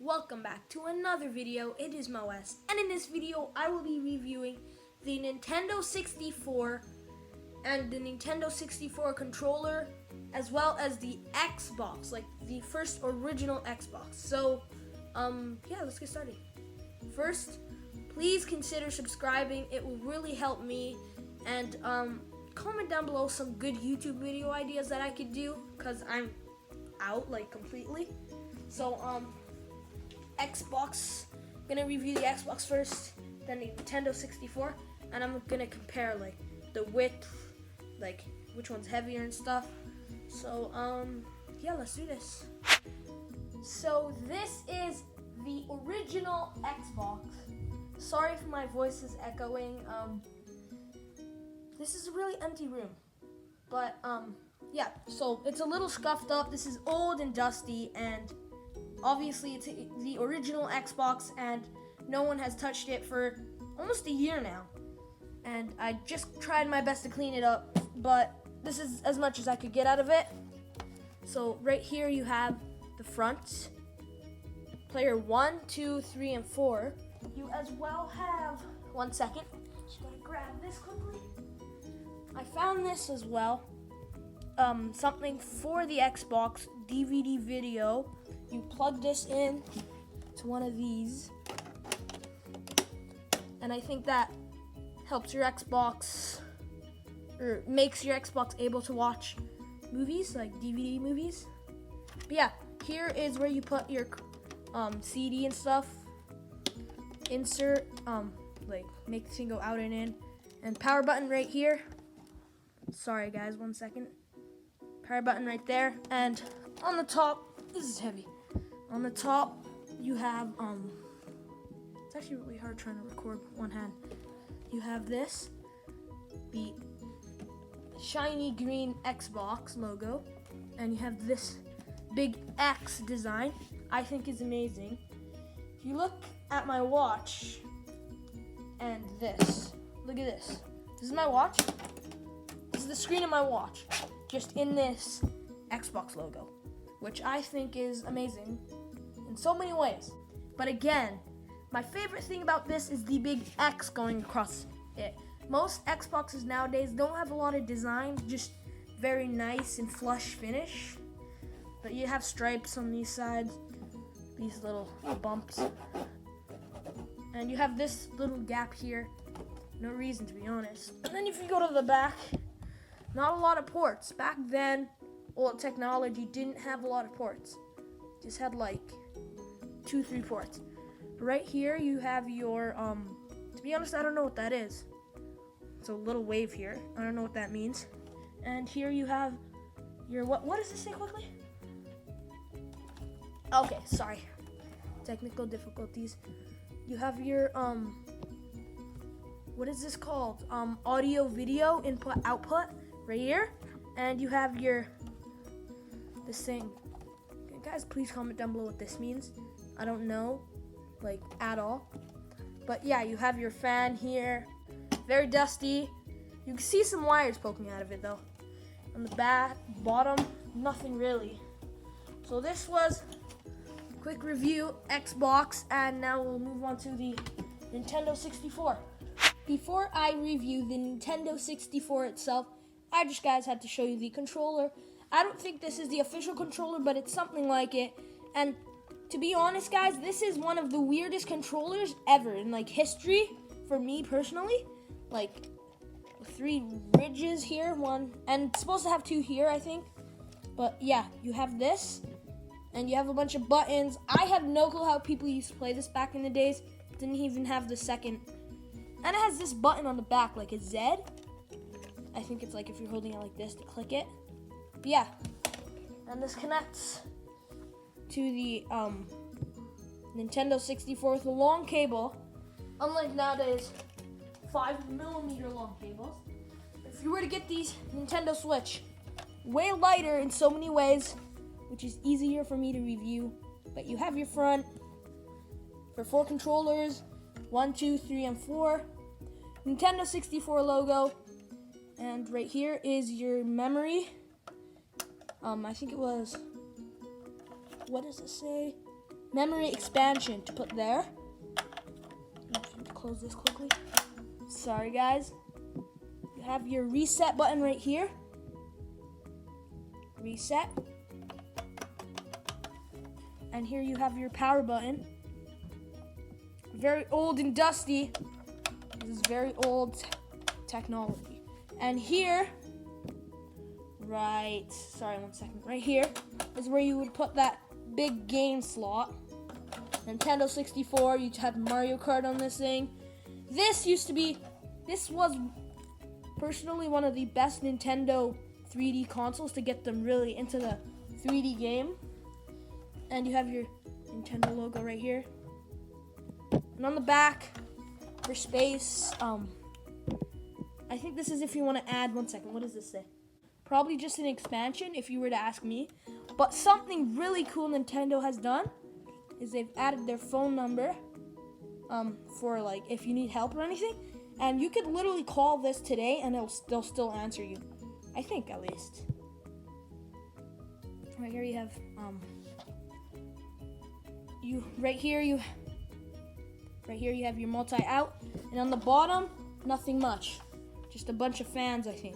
welcome back to another video. It is Moes, and in this video I will be reviewing the Nintendo 64 and the Nintendo 64 controller, as well as the Xbox, like the first original Xbox. So, yeah, let's get started. First, please consider subscribing. It will really help me, and comment down below some good YouTube video ideas that I could do, because I'm out like completely. So Xbox, gonna review the Xbox first, then the Nintendo 64, and I'm gonna compare like the width, like which one's heavier and stuff. So yeah, let's do this. So this is the original Xbox. Sorry if my voice is echoing. This is a really empty room, but yeah, so it's a little scuffed up. This is old and dusty, and obviously it's the original Xbox, and no one has touched it for almost a year now. And I just tried my best to clean it up, but this is as much as I could get out of it. So right here you have the front, player 1, 2, 3, and 4. You as well have, one second, just gotta grab this quickly. I found this as well, something for the Xbox DVD video. You plug this in to one of these, and I think that helps your Xbox, or makes your Xbox able to watch movies, like DVD movies. But yeah, here is where you put your CD and stuff. Insert, like make the thing go out and in, and power button right here. Sorry guys, one second. Power button right there, and on the top, this is heavy. On the top, you have, it's actually really hard trying to record with one hand. You have this, the shiny green Xbox logo, and you have this big X design. I think is amazing. If you look at my watch, and this, look at this. This is my watch. This is the screen of my watch, just in this Xbox logo, which I think is amazing in so many ways. But again, my favorite thing about this is the big X going across it. Most Xboxes nowadays don't have a lot of design, just very nice and flush finish. But you have stripes on these sides, these little bumps. And you have this little gap here. No reason, to be honest. And then if you go to the back, not a lot of ports. Back then, old technology didn't have a lot of ports. Just had like 2-3 ports. Right here you have your, to be honest, I don't know what that is. It's a little wave here. I don't know what that means. And here you have your, what does this say quickly? Okay, sorry. Technical difficulties. You have your, what is this called? Audio video input output right here. And you have your, this thing. Guys, please comment down below what this means. I don't know, like, at all. But yeah, you have your fan here. Very dusty. You can see some wires poking out of it though. On the back, bottom, nothing really. So this was a quick review, Xbox, and now we'll move on to the Nintendo 64. Before I review the Nintendo 64 itself, I just guys had to show you the controller. I don't think this is the official controller, but it's something like it. And to be honest, guys, this is one of the weirdest controllers ever in like history for me personally. Like 3 ridges here, one, and it's supposed to have 2 here, I think. But yeah, you have this, and you have a bunch of buttons. I have no clue how people used to play this back in the days. It didn't even have the second. And it has this button on the back, like a Z. I think it's like if you're holding it like this to click it. But yeah, and this connects to the Nintendo 64 with a long cable, unlike nowadays 5mm long cables. If you were to get these Nintendo Switch, way lighter in so many ways, which is easier for me to review. But you have your front for 4 controllers, 1, 2, 3, and 4. Nintendo 64 logo, and right here is your memory. I think it was, what does it say? memory expansion to put there. Close this quickly. Sorry guys. You have your reset button right here. Reset. And here you have your power button. Very old and dusty. This is very old technology. And here, right here is where you would put that big game slot. Nintendo 64, you had Mario Kart on this thing. This was personally one of the best Nintendo 3D consoles to get them really into the 3D game. And you have your Nintendo logo right here. And on the back, for space, I think this is if you want to add, one second, what does this say? Probably just an expansion if you were to ask me. But something really cool Nintendo has done is they've added their phone number for like if you need help or anything. And you could literally call this today and they'll still answer you. I think at least. Right here you have right here you have your multi-out, and on the bottom, nothing much. Just a bunch of fans, I think.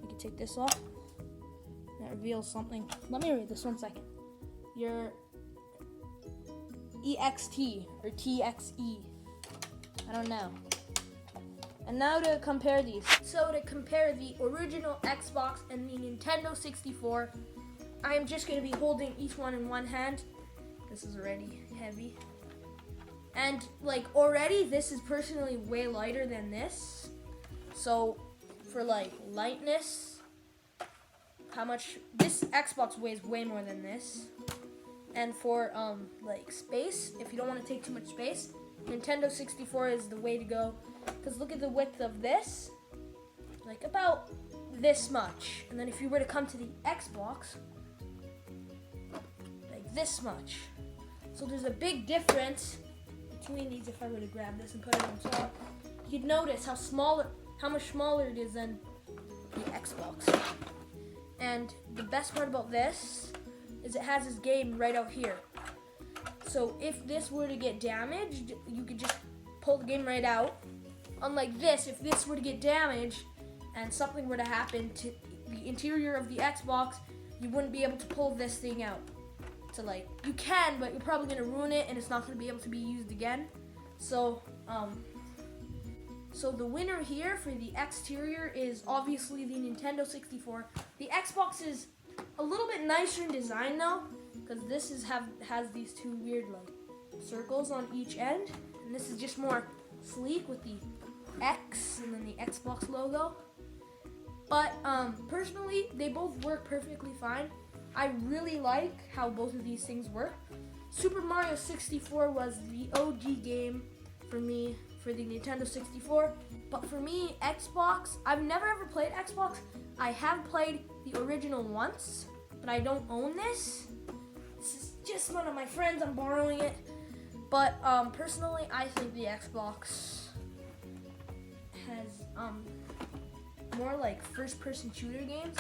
You can take this off. That reveals something. Let me read this 1 second. Your EXT or TXE. I don't know. And now to compare these. So to compare the original Xbox and the Nintendo 64, I am just going to be holding each one in one hand. This is already heavy. And like already this is personally way lighter than this. So for like lightness, how much this Xbox weighs way more than this. And for like space, if you don't want to take too much space, Nintendo 64 is the way to go. Because look at the width of this, like about this much. And then if you were to come to the Xbox, like this much. So there's a big difference between these. If I were to grab this and put it on top, you'd notice how much smaller it is than the Xbox. And the best part about this is it has this game right out here. So if this were to get damaged, you could just pull the game right out. Unlike this, if this were to get damaged and something were to happen to the interior of the Xbox, you wouldn't be able to pull this thing out. So like, you can, but you're probably gonna ruin it and it's not gonna be able to be used again. So, so the winner here for the exterior is obviously the Nintendo 64. The Xbox is a little bit nicer in design though, because this has these two weird like circles on each end, and this is just more sleek with the X and then the Xbox logo. But personally, they both work perfectly fine. I really like how both of these things work. Super Mario 64 was the OG game for me for the Nintendo 64. But for me, Xbox, I've never ever played Xbox. I have played the original once, but I don't own this. This is just one of my friends, I'm borrowing it. But personally, I think the Xbox has more like first-person shooter games,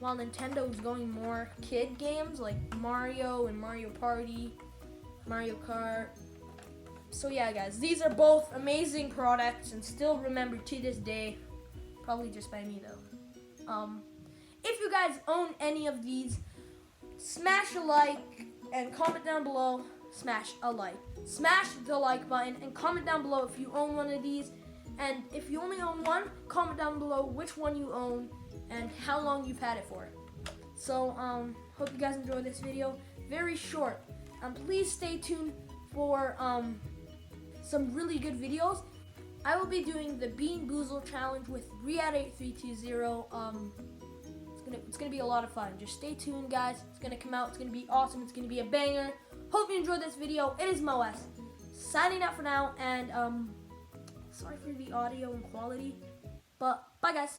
while Nintendo is going more kid games like Mario and Mario Party, Mario Kart. So yeah, guys, these are both amazing products and still remembered to this day, probably just by me though. If you guys own any of these, smash a like and comment down below. Smash a like. Smash the like button and comment down below if you own one of these. And if you only own one, comment down below which one you own and how long you've had it for. So, hope you guys enjoyed this video. Very short. Please stay tuned for some really good videos. I will be doing the Bean Boozle challenge with Riyadh8320. It's gonna be a lot of fun. Just stay tuned, guys. It's gonna come out. It's gonna be awesome. It's gonna be a banger. Hope you enjoyed this video. It is Moes signing out for now, and sorry for the audio and quality, but bye, guys.